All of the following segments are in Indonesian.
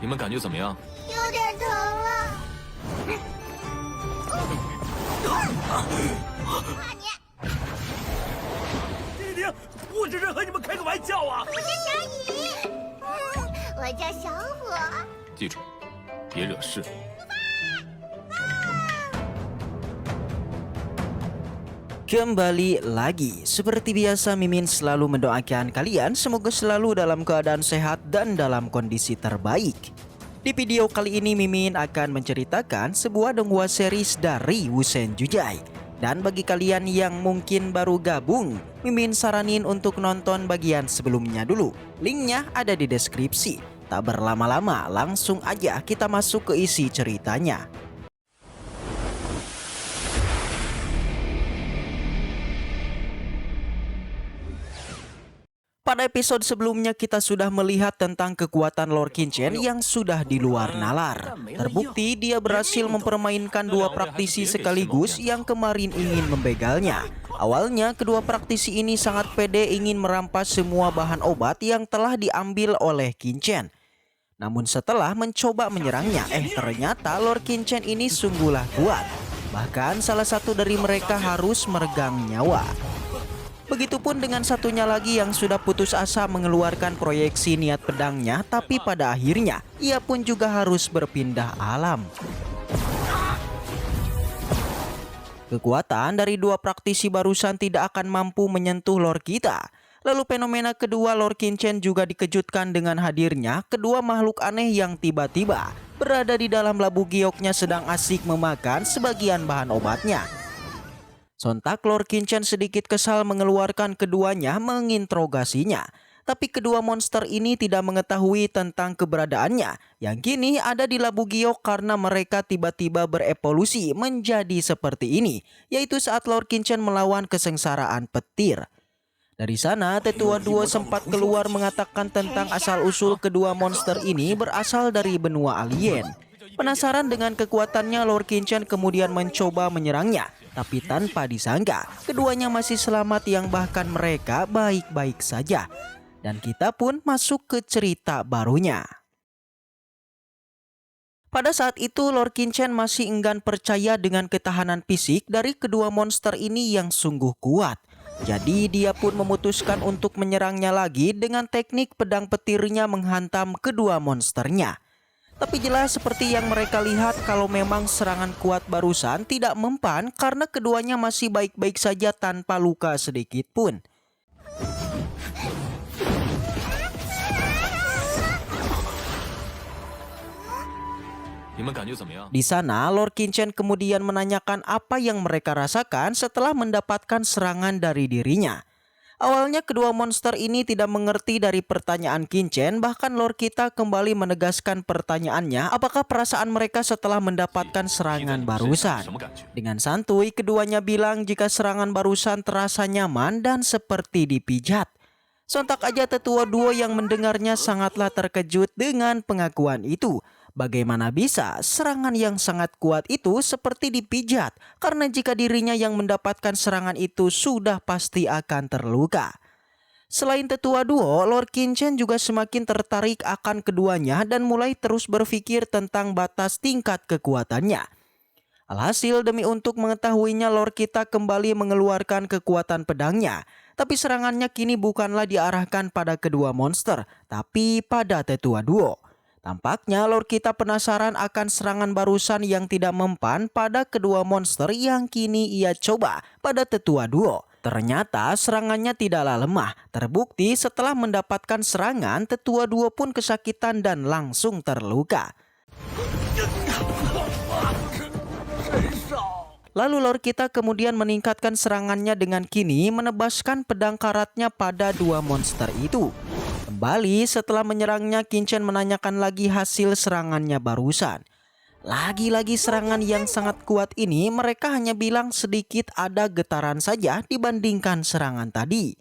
们感觉怎么样？有点疼了。婷婷，我只是和你们开个玩笑啊！我是小雨，我叫小火。记住，别惹事。Kembali lagi, seperti biasa Mimin selalu mendoakan kalian semoga selalu dalam keadaan sehat dan dalam kondisi terbaik. Di video kali ini Mimin akan menceritakan sebuah donghua series dari Wusen Jujai. Dan bagi kalian yang mungkin baru gabung, Mimin saranin untuk nonton bagian sebelumnya dulu. Linknya ada di deskripsi. Tak berlama-lama, langsung aja kita masuk ke isi ceritanya. Pada episode sebelumnya kita sudah melihat tentang kekuatan Lord Qingchen yang sudah di luar nalar. Terbukti dia berhasil mempermainkan dua praktisi sekaligus yang kemarin ingin membegalnya. Awalnya kedua praktisi ini sangat pede ingin merampas semua bahan obat yang telah diambil oleh Qingchen. Namun setelah mencoba menyerangnya, ternyata Lord Qingchen ini sungguhlah kuat. Bahkan salah satu dari mereka harus meregang nyawa. Begitupun dengan satunya lagi yang sudah putus asa mengeluarkan proyeksi niat pedangnya, tapi pada akhirnya ia pun juga harus berpindah alam. Kekuatan dari dua praktisi barusan tidak akan mampu menyentuh lore kita. Lalu fenomena kedua Lord Qingchen juga dikejutkan dengan hadirnya kedua makhluk aneh yang tiba-tiba berada di dalam labu gioknya sedang asik memakan sebagian bahan obatnya. Sontak Lord Qingchen sedikit kesal mengeluarkan keduanya menginterogasinya. Tapi kedua monster ini tidak mengetahui tentang keberadaannya yang kini ada di labu giok karena mereka tiba-tiba berevolusi menjadi seperti ini, yaitu saat Lord Qingchen melawan kesengsaraan petir. Dari sana tetua duo sempat keluar mengatakan tentang asal-usul kedua monster ini berasal dari benua alien. Penasaran dengan kekuatannya, Lord Qingchen kemudian mencoba menyerangnya. Tapi tanpa disangka, keduanya masih selamat yang bahkan mereka baik-baik saja. Dan kita pun masuk ke cerita barunya. Pada saat itu, Lord Qingchen masih enggan percaya dengan ketahanan fisik dari kedua monster ini yang sungguh kuat. Jadi dia pun memutuskan untuk menyerangnya lagi dengan teknik pedang petirnya menghantam kedua monsternya. Tapi jelas seperti yang mereka lihat kalau memang serangan kuat barusan tidak mempan karena keduanya masih baik-baik saja tanpa luka sedikit pun. Di sana Lord Qingchen kemudian menanyakan apa yang mereka rasakan setelah mendapatkan serangan dari dirinya. Awalnya kedua monster ini tidak mengerti dari pertanyaan Qingchen, bahkan Lord kita kembali menegaskan pertanyaannya apakah perasaan mereka setelah mendapatkan serangan barusan. Dengan santuy keduanya bilang jika serangan barusan terasa nyaman dan seperti dipijat. Sontak aja tetua duo yang mendengarnya sangatlah terkejut dengan pengakuan itu. Bagaimana bisa serangan yang sangat kuat itu seperti dipijat? Karena jika dirinya yang mendapatkan serangan itu sudah pasti akan terluka. Selain tetua duo, Lord Qingchen juga semakin tertarik akan keduanya dan mulai terus berpikir tentang batas tingkat kekuatannya. Alhasil demi untuk mengetahuinya, Lord kita kembali mengeluarkan kekuatan pedangnya. Tapi serangannya kini bukanlah diarahkan pada kedua monster, tapi pada tetua duo. Tampaknya Lord kita penasaran akan serangan barusan yang tidak mempan pada kedua monster yang kini ia coba pada tetua duo. Ternyata serangannya tidaklah lemah. Terbukti setelah mendapatkan serangan, tetua duo pun kesakitan dan langsung terluka. Lalu Lord kita kemudian meningkatkan serangannya dengan kini menebaskan pedang karatnya pada dua monster itu. Kembali setelah menyerangnya, Qingchen menanyakan lagi hasil serangannya barusan. Lagi-lagi serangan yang sangat kuat ini mereka hanya bilang sedikit ada getaran saja dibandingkan serangan tadi.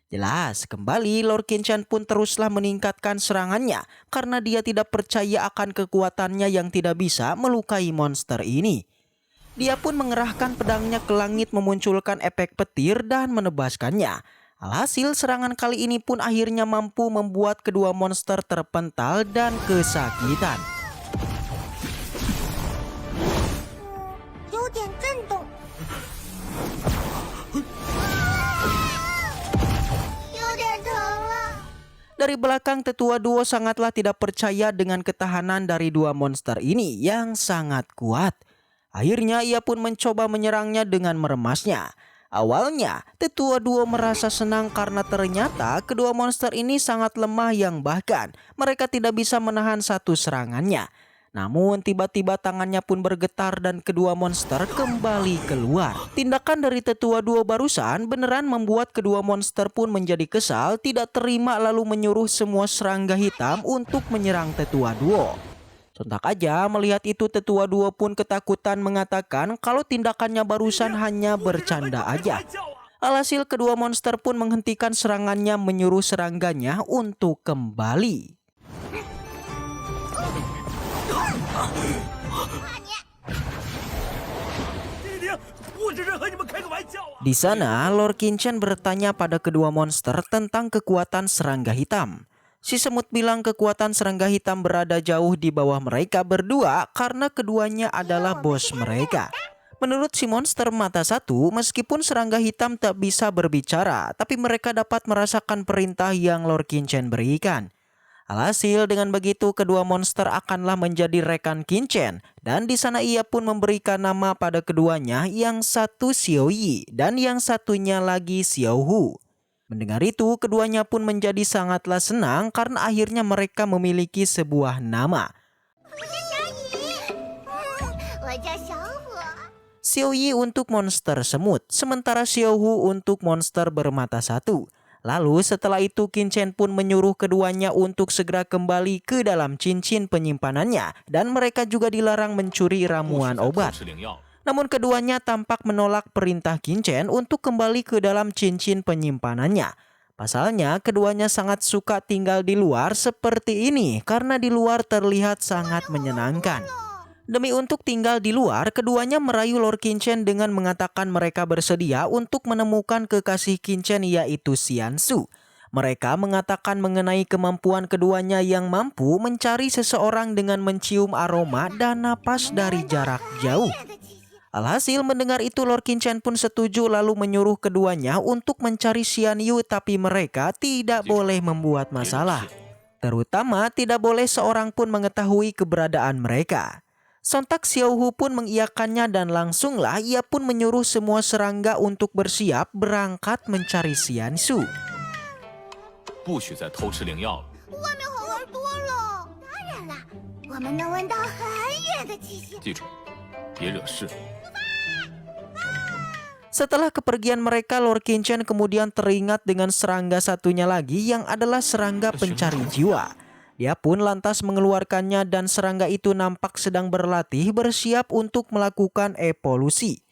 Jelas kembali Lord Qingchen pun teruslah meningkatkan serangannya karena dia tidak percaya akan kekuatannya yang tidak bisa melukai monster ini. Dia pun mengerahkan pedangnya ke langit memunculkan efek petir dan menebaskannya. Alhasil serangan kali ini pun akhirnya mampu membuat kedua monster terpental dan kesakitan. 有点震动。有点疼了。 Dari belakang tetua duo sangatlah tidak percaya dengan ketahanan dari dua monster ini yang sangat kuat. Akhirnya ia pun mencoba menyerangnya dengan meremasnya. Awalnya, tetua duo merasa senang karena ternyata kedua monster ini sangat lemah yang bahkan mereka tidak bisa menahan satu serangannya. Namun tiba-tiba tangannya pun bergetar dan kedua monster kembali keluar. Tindakan dari tetua duo barusan beneran membuat kedua monster pun menjadi kesal, tidak terima lalu menyuruh semua serangga hitam untuk menyerang tetua duo. Sontak aja melihat itu tetua duo pun ketakutan mengatakan kalau tindakannya barusan hanya bercanda aja. Alhasil kedua monster pun menghentikan serangannya menyuruh serangganya untuk kembali. Di sana Lord Qianchen bertanya pada kedua monster tentang kekuatan serangga hitam. Si semut bilang kekuatan serangga hitam berada jauh di bawah mereka berdua karena keduanya adalah bos mereka. Menurut si monster mata satu, meskipun serangga hitam tak bisa berbicara, tapi mereka dapat merasakan perintah yang Lord Qianchen berikan. Alhasil dengan begitu kedua monster akanlah menjadi rekan Qianchen dan di sana ia pun memberikan nama pada keduanya, yang satu Xiao Yi dan yang satunya lagi Xiao Hu. Mendengar itu, keduanya pun menjadi sangatlah senang karena akhirnya mereka memiliki sebuah nama. Xiao Yi untuk monster semut, sementara Xiao Hu untuk monster bermata satu. Lalu setelah itu Qianchen pun menyuruh keduanya untuk segera kembali ke dalam cincin penyimpanannya dan mereka juga dilarang mencuri ramuan obat. Namun keduanya tampak menolak perintah Qianchen untuk kembali ke dalam cincin penyimpanannya. Pasalnya keduanya sangat suka tinggal di luar seperti ini karena di luar terlihat sangat menyenangkan. Demi untuk tinggal di luar, keduanya merayu Lord Qianchen dengan mengatakan mereka bersedia untuk menemukan kekasih Qianchen yaitu Xiansu. Mereka mengatakan mengenai kemampuan keduanya yang mampu mencari seseorang dengan mencium aroma dan napas dari jarak jauh. Alhasil mendengar itu Lord Qianchen pun setuju lalu menyuruh keduanya untuk mencari Xianyu, tapi mereka tidak boleh membuat masalah. Terutama tidak boleh seorang pun mengetahui keberadaan mereka. Sontak Xiao Hu pun mengiyakannya dan langsunglah ia pun menyuruh semua serangga untuk bersiap berangkat mencari Xiansu. 不许再偷吃灵药了。外面好玩多了。当然了，我们能闻到很远的气息。记住，别惹事。 Setelah kepergian mereka, Lord Qianchen kemudian teringat dengan serangga satunya lagi yang adalah serangga pencari jiwa. Dia pun lantas mengeluarkannya dan serangga itu nampak sedang berlatih bersiap untuk melakukan evolusi.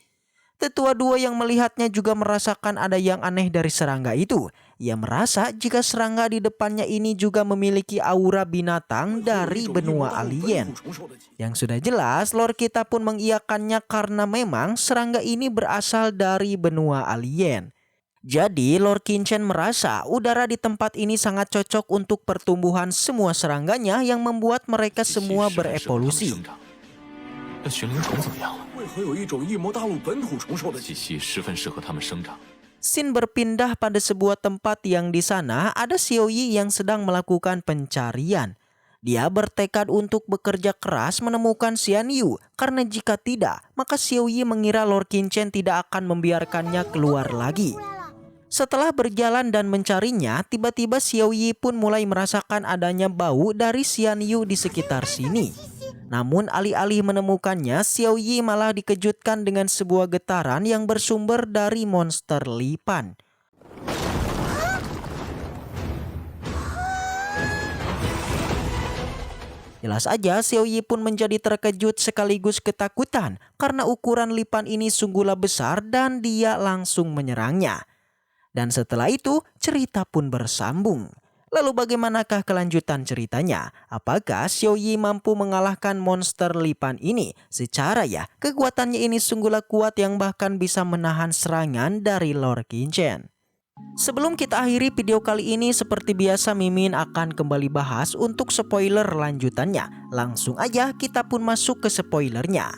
Tetua duo yang melihatnya juga merasakan ada yang aneh dari serangga itu. Ia merasa jika serangga di depannya ini juga memiliki aura binatang dari benua alien. Yang sudah jelas, Lord kita pun mengiyakannya karena memang serangga ini berasal dari benua alien. Jadi Lord Qianchen merasa udara di tempat ini sangat cocok untuk pertumbuhan semua serangganya yang membuat mereka semua berevolusi. 那玄灵虫怎么样了？为何有一种一魔大陆本土虫兽的气息？ 气息十分适合它们生长。 Scene berpindah pada sebuah tempat yang di sana ada Xiao Yi yang sedang melakukan pencarian. Dia bertekad untuk bekerja keras menemukan Xianyu karena jika tidak, maka Xiao Yi mengira Lord Qianchen tidak akan membiarkannya keluar lagi. Setelah berjalan dan mencarinya, tiba-tiba Xiao Yi pun mulai merasakan adanya bau dari Xianyu di sekitar sini. Namun alih-alih menemukannya, Xiao Yi malah dikejutkan dengan sebuah getaran yang bersumber dari monster lipan. Jelas aja Xiao Yi pun menjadi terkejut sekaligus ketakutan karena ukuran lipan ini sungguhlah besar dan dia langsung menyerangnya. Dan setelah itu cerita pun bersambung. Lalu bagaimanakah kelanjutan ceritanya? Apakah Xiao Yi mampu mengalahkan monster lipan ini? Secara ya, kekuatannya ini sungguhlah kuat yang bahkan bisa menahan serangan dari Lord Qianchen. Sebelum kita akhiri video kali ini, seperti biasa Mimin akan kembali bahas untuk spoiler lanjutannya. Langsung aja kita pun masuk ke spoilernya.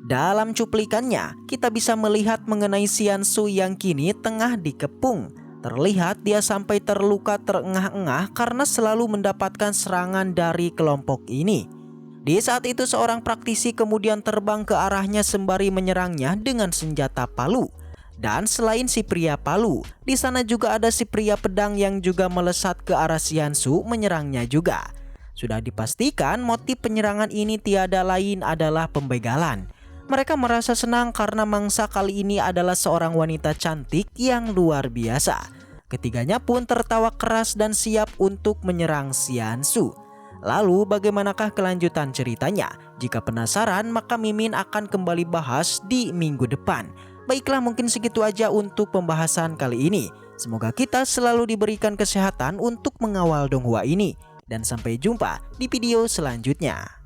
Dalam cuplikannya, kita bisa melihat mengenai Xiansu yang kini tengah dikepung. Terlihat dia sampai terluka terengah-engah karena selalu mendapatkan serangan dari kelompok ini. Di saat itu seorang praktisi kemudian terbang ke arahnya sembari menyerangnya dengan senjata palu. Dan selain si pria palu, di sana juga ada si pria pedang yang juga melesat ke arah Xiansu menyerangnya juga. Sudah dipastikan motif penyerangan ini tiada lain adalah pembegalan. Mereka merasa senang karena mangsa kali ini adalah seorang wanita cantik yang luar biasa. Ketiganya pun tertawa keras dan siap untuk menyerang Xiansu. Lalu bagaimanakah kelanjutan ceritanya? Jika penasaran, maka Mimin akan kembali bahas di minggu depan. Baiklah, mungkin segitu aja untuk pembahasan kali ini. Semoga kita selalu diberikan kesehatan untuk mengawal Donghua ini. Dan sampai jumpa di video selanjutnya.